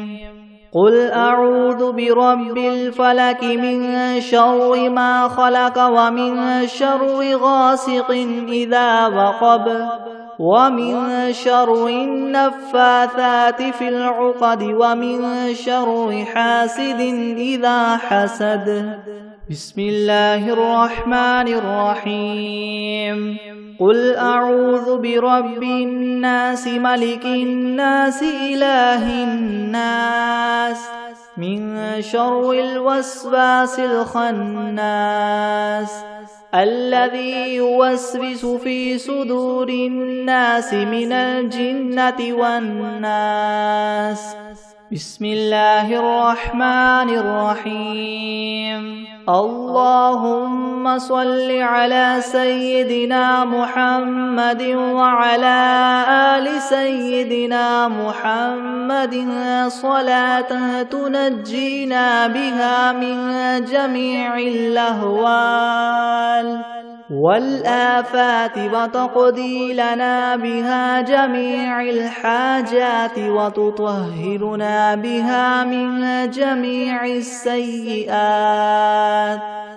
قل أعوذ برب الفلك من شر ما خلق ومن شر غاسق إذا وقب ومن شر النفاثات في العقد ومن شر حاسد إذا حسد. بسم الله الرحمن الرحيم. قل أعوذ برب الناس ملك الناس إله الناس من شر الوسواس الخناس الذي يوسوس في صدور الناس من الجنة والناس. بسم الله الرحمن الرحيم. اللهم صل على سيدنا محمد وعلى آل سيدنا محمد صلاة تنجينا بها من جميع الأهوال والآفات وتقضي لنا بها جميع الحاجات وتطهرنا بها من جميع السيئات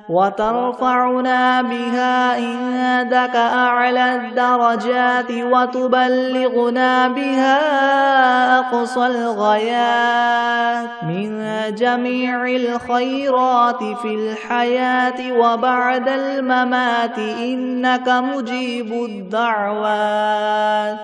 وترفعنا بها عندك أعلى الدرجات وتبلغنا بها أقصى الغايات من جميع الخيرات في الحياة وبعد الممات إنك مجيب الدعوات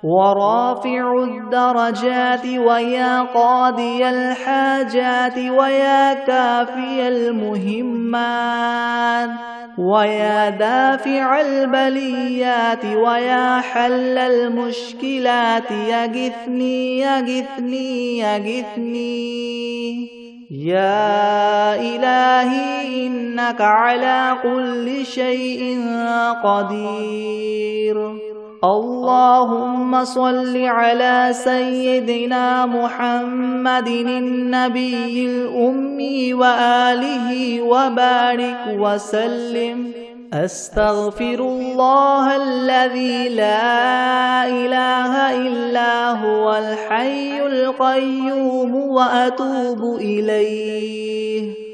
ورافع الدرجات ويا قاضي الحاجات ويا كافي المهمات ويا دافع البليات ويا حل المشكلات يغثني يغثني يغثني يا إلهي إنك على كل شيء قدير. اللهم صل على سيدنا محمد النبي الأمي وآله وبارك وسلم. أستغفر الله الذي لا إله إلا هو الحي القيوم وأتوب إليه.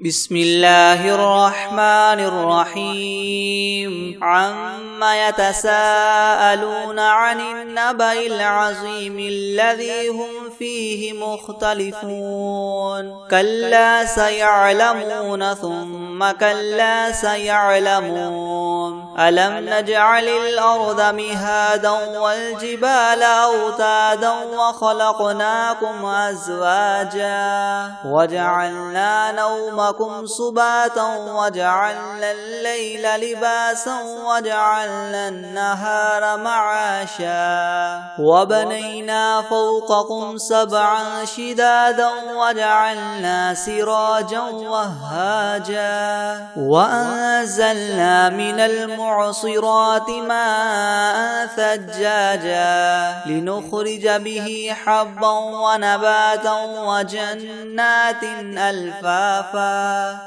بسم الله الرحمن الرحيم. عما يتساءلون عن النبأ العظيم الذي هم فيه مختلفون كلا سيعلمون ثم كلا سيعلمون. ألم نجعل الأرض مهادا والجبال أوتادا وخلقناكم أزواجا وجعلنا نومكم سباتا وجعلنا الليل لباسا وجعلنا النهار معاشا وبنينا فوقكم سبعا شدادا وجعلنا سراجا وهاجا وأنزلنا من المعصرات ماء ثجاجا لنخرج به حبا ونباتا وجنات ألفافا.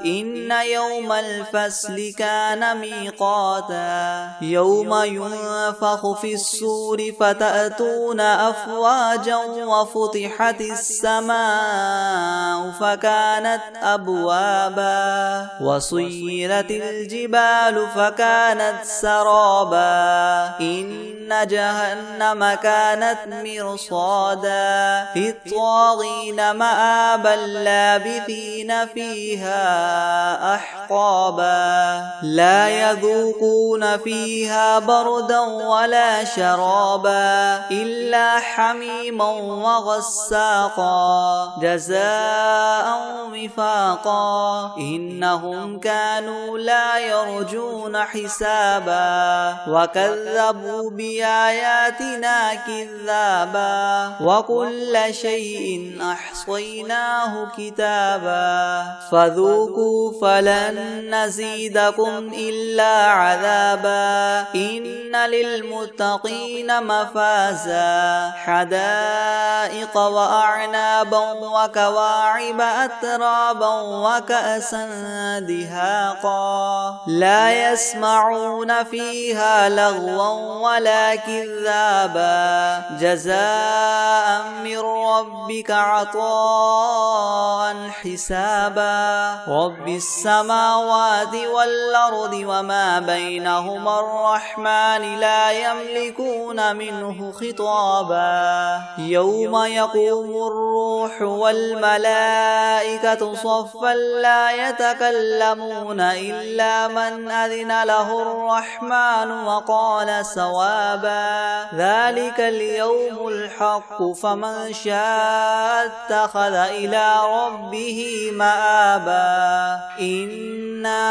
إن يوم الفصل كان ميقاتا يوم ينفخ في الصور فتأتون أفواجا وفتحت السماء فكانت أبوابا وسيرت الجبال فكانت كانت سرابا إن جهنم كانت مرصادا للطاغين مآبا لابثين فيها أحقابا لا يذوقون فيها بردا ولا شرابا إلا حميما وغساقا جزاء وفاقا إنهم كانوا لا يرجون حسابا وكذبوا بآياتنا كذابا وكل شيء أحصيناه كتابا فذوقوا فلن نزيدكم إلا عذابا إن للمتقين مفازا حدائق وأعنابا وكواعب أترابا وكأسا دهاقا لا يسمعون فيها لغوا ولا كذابا جزاء من ربك عطاء حسابا رب السماوات والأرض وما بينهما الرحمن لا يملكون منه خطابا يوم يقوم الروح والملائكة صفا لا يتكلمون إلا من أذن له الرحمن وقال صوابا ذلك اليوم الحق فمن شاء اتخذ إلى ربه مآبا إنا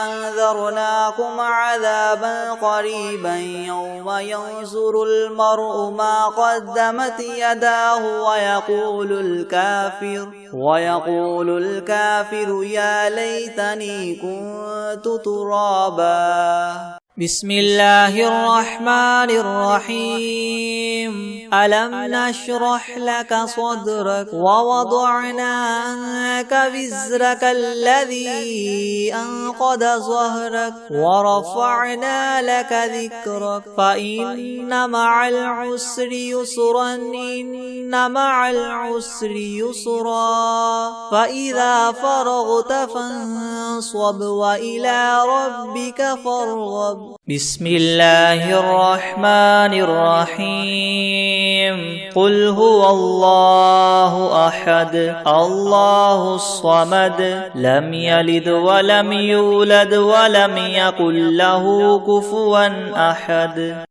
أنذرناكم عذابا قريبا يوم ينظر المرء ما قدمت يداه ويقول الكافر يا ليتني كنت ترابا بسم الله الرحمن الرحيم ألم نشرح لك صدرك ووضعنا عنك وزرك الذي أنقض ظهرك ورفعنا لك ذكرك فإن مع العسر يسرا إن مع العسر يسرا فإذا فرغت فانصب وإلى ربك فارغب بسم الله الرحمن الرحيم قل هو الله أحد الله الصمد لم يلد ولم يولد ولم يكن له كفوا أحد